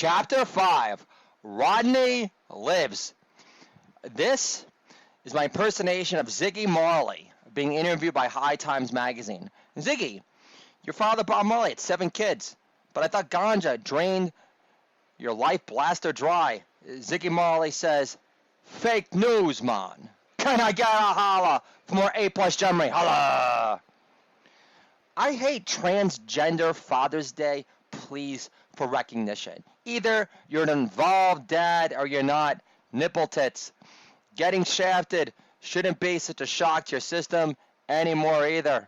Chapter 5, Rodney Lives. This is my impersonation of Ziggy Marley being interviewed by High Times magazine. Ziggy, your father Bob Marley had 7 kids, but I thought ganja drained your life blaster dry. Ziggy Marley says, fake news, man. Can I get a holla for more A+ Gemry? Holla! I hate Transgender Father's Day pleas for recognition. Either you're an involved dad or you're not. Nipple tits. Getting shafted shouldn't be such a shock to your system anymore either.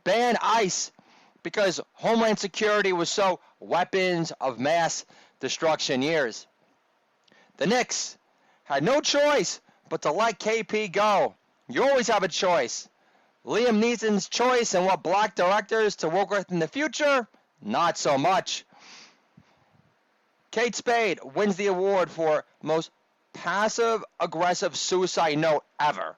Ban ICE because Homeland Security was so weapons of mass destruction years. The Knicks had no choice but to let KP go. You always have a choice. Liam Neeson's choice and what black directors to work with in the future? Not so much. Kate Spade wins the award for most passive-aggressive suicide note ever.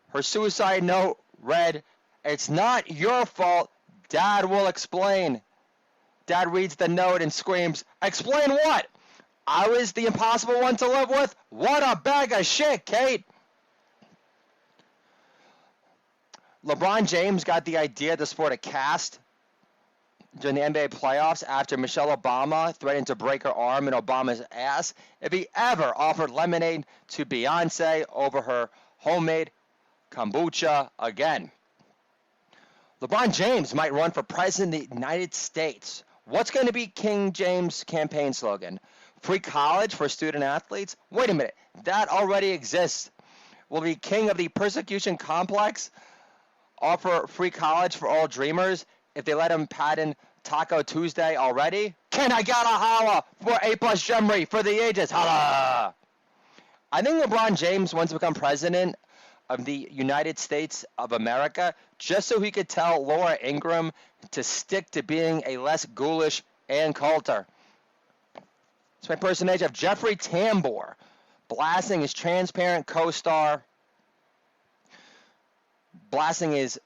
Her suicide note read, "It's not your fault. Dad will explain." Dad reads the note and screams, "Explain what? I was the impossible one to live with? What a bag of shit, Kate." LeBron James got the idea to sport a cast during the NBA playoffs after Michelle Obama threatened to break her arm in Obama's ass if he ever offered lemonade to Beyonce over her homemade kombucha again. LeBron James might run for president of the United States. What's going to be King James' campaign slogan? Free college for student athletes? Wait a minute, that already exists. Will he be king of the persecution complex? Offer free college for all dreamers if they let him patent Taco Tuesday already? Can I get a holla for A+ Gemry for the ages? Holla! I think LeBron James wants to become president of the United States of America just so he could tell Laura Ingraham to stick to being a less ghoulish Ann Coulter. It's my impersonation of Jeffrey Tambor blasting his transparent co-star, blasting his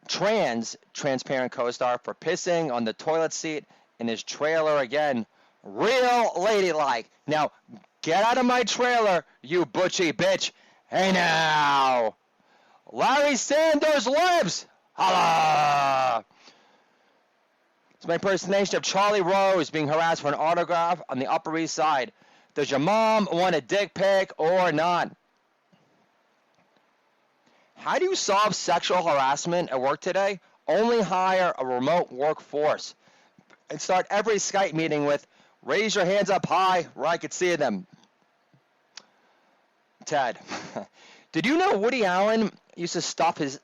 transparent co-star for pissing on the toilet seat in his trailer again. Real ladylike. Now, get out of my trailer, you butchy bitch. Hey now. Larry Sanders lives. Holla. It's my impersonation of Charlie Rose being harassed for an autograph on the Upper East Side. Does your mom want a dick pic or not? How do you solve sexual harassment at work today? Only hire a remote workforce and start every Skype meeting with, raise your hands up high where I could see them. Ted, did you know Woody Allen used to stuff his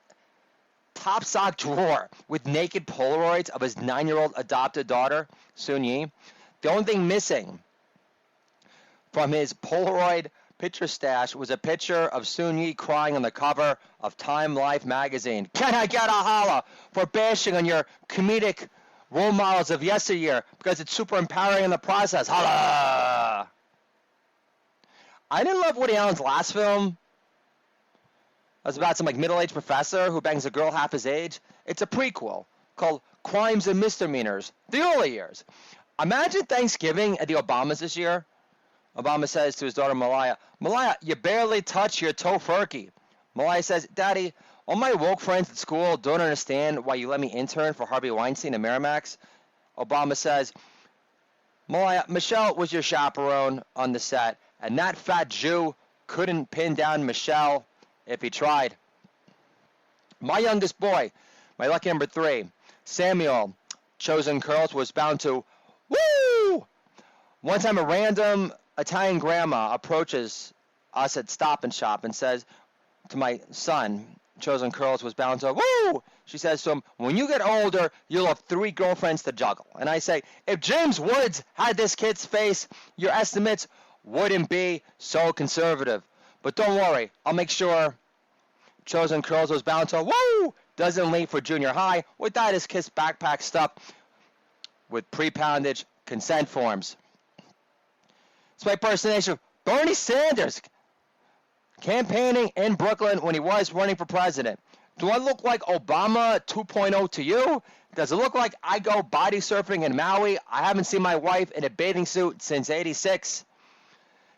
top sock drawer with naked Polaroids of his 9-year-old adopted daughter, Sun Yi? The only thing missing from his Polaroid picture stash was a picture of Sun Yi crying on the cover of Time Life magazine. Can I get a holla for bashing on your comedic role models of yesteryear because it's super empowering in the process? Holla! I didn't love Woody Allen's last film. It was about some middle-aged professor who bangs a girl half his age. It's a prequel called Crimes and Misdemeanors, the early years. Imagine Thanksgiving at the Obamas this year. Obama says to his daughter Malaya, "Malaya, you barely touch your tofurkey." Malaya says, "Daddy, all my woke friends at school don't understand why you let me intern for Harvey Weinstein and Miramax." Obama says, "Malaya, Michelle was your chaperone on the set, and that fat Jew couldn't pin down Michelle if he tried." My youngest boy, my lucky number 3, Samuel, chosen curls, was bound to woo! One time a random Italian grandma approaches us at Stop and Shop and says to my son, chosen curls, was bound to woo! She says to him, "When you get older, you'll have 3 girlfriends to juggle." And I say, if James Woods had this kid's face, your estimates wouldn't be so conservative. But don't worry, I'll make sure chosen curls was bound to woo! Doesn't leave for junior high without his kiss backpack stuffed with pre-poundage consent forms. It's my impersonation of Bernie Sanders campaigning in Brooklyn when he was running for president. Do I look like Obama 2.0 to you? Does it look like I go body surfing in Maui? I haven't seen my wife in a bathing suit since '86.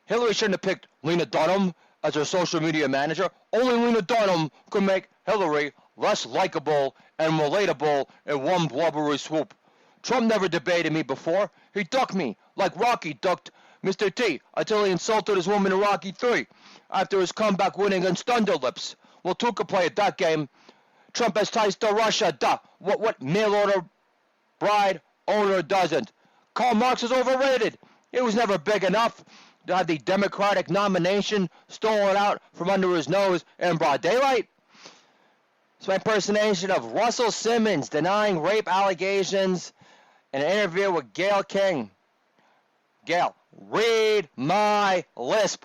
Hillary shouldn't have picked Lena Dunham as her social media manager. Only Lena Dunham could make Hillary less likable and relatable in one blubbery swoop. Trump never debated me before. He ducked me like Rocky ducked Mr. T until he insulted his woman in Rocky 3 after his comeback win against Thunderlips. Well, two could play at that game. Trump has ties to Russia, duh. What mail-order bride owner doesn't? Karl Marx is overrated. He was never big enough to have the Democratic nomination stolen out from under his nose in broad daylight. It's my impersonation of Russell Simmons denying rape allegations in an interview with Gayle King. Gayle, read my lisp.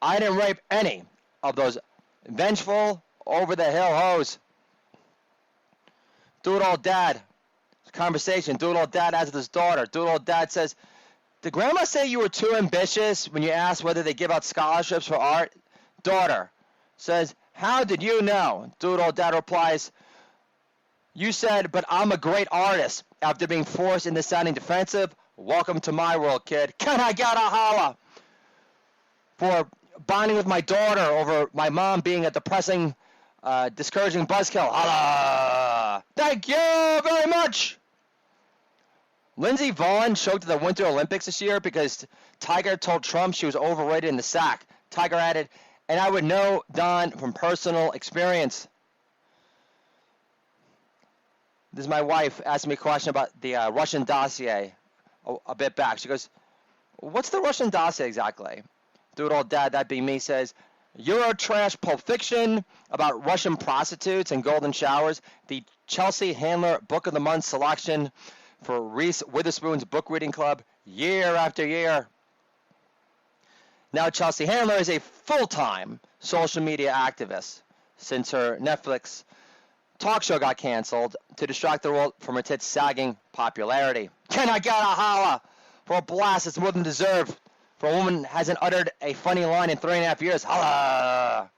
I didn't rape any of those vengeful, over-the-hill hoes. Dude old dad. Conversation. Dude old dad asks his daughter. Dude old dad says, did grandma say you were too ambitious when you asked whether they give out scholarships for art? Daughter says, how did you know? Dude old dad replies, you said, but I'm a great artist. After being forced into sounding defensive, welcome to my world, kid. Can I get a holla? For bonding with my daughter over my mom being a depressing, discouraging buzzkill. Holla! Thank you very much! Lindsey Vonn choked at the Winter Olympics this year because Tiger told Trump she was overrated in the sack. Tiger added, and I would know, Don, from personal experience. This is my wife asking me a question about the Russian dossier a bit back. She goes, what's the Russian dossier exactly? Dude old dad, that being me, says, Eurotrash Pulp Fiction about Russian prostitutes and golden showers, the Chelsea Handler Book of the Month selection for Reese Witherspoon's book reading club year after year. Now Chelsea Handler is a full-time social media activist since her Netflix talk show got canceled to distract the world from her tits sagging popularity. Can I get a holla for a blast that's more than deserved for a woman hasn't uttered a funny line in 3.5 years? Holla!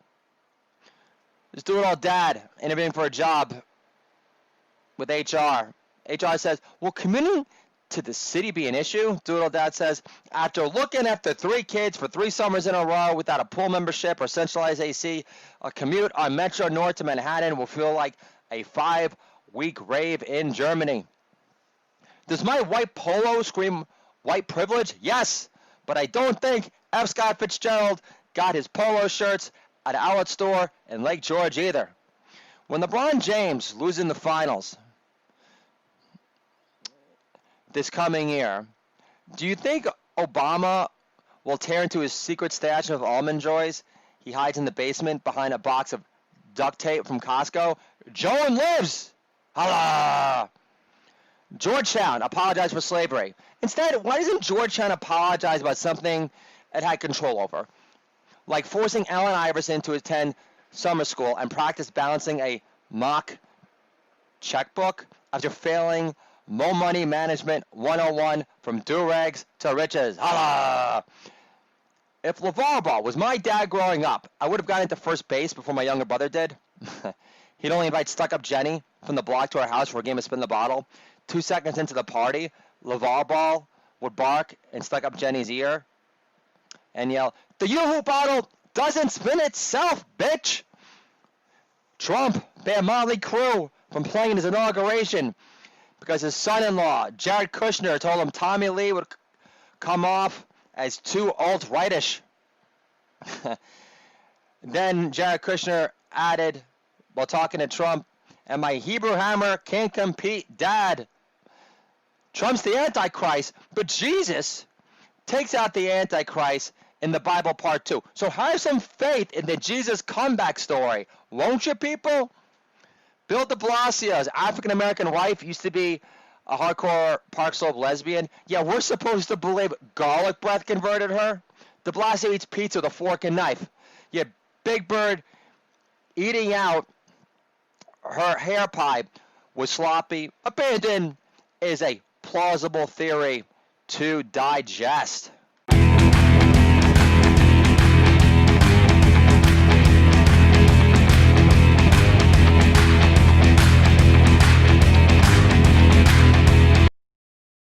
This dude old dad interviewing for a job with HR. HR says, will commuting to the city be an issue? Dude old dad says, after looking after 3 kids for 3 summers in a row without a pool membership or centralized AC, a commute on Metro North to Manhattan will feel like a 5-week rave in Germany. Does my white polo scream white privilege? Yes, but I don't think F. Scott Fitzgerald got his polo shirts at an outlet store in Lake George either. When LeBron James loses in the finals this coming year, do you think Obama will tear into his secret stash of Almond Joys he hides in the basement behind a box of duct tape from Costco? Joan lives! Holla! Georgetown apologized for slavery. Instead, why doesn't Georgetown apologize about something it had control over? Like forcing Allen Iverson to attend summer school and practice balancing a mock checkbook after failing Mo Money Management 101 from do-rags to riches. Holla! If LeVar Ball was my dad growing up, I would have gotten to first base before my younger brother did. He'd only invite stuck-up Jenny from the block to our house for a game of spin the bottle. 2 seconds into the party, LeVar Ball would bark in stuck-up Jenny's ear and yell, the Yoo-Hoo bottle doesn't spin itself, bitch! Trump banned Motley Crue from playing in his inauguration because his son-in-law, Jared Kushner, told him Tommy Lee would come off as too alt-rightish. Then Jared Kushner added, while talking to Trump, and my Hebrew hammer can't compete, Dad. Trump's the Antichrist, but Jesus takes out the Antichrist in the Bible Part 2. So have some faith in the Jesus comeback story, won't you, people? Bill de Blasio's African-American wife used to be a hardcore Park Slope lesbian. Yeah, we're supposed to believe garlic breath converted her. De Blasio eats pizza with a fork and knife. Yeah, Big Bird eating out her hair pipe was sloppy. Abandoned is a plausible theory to digest.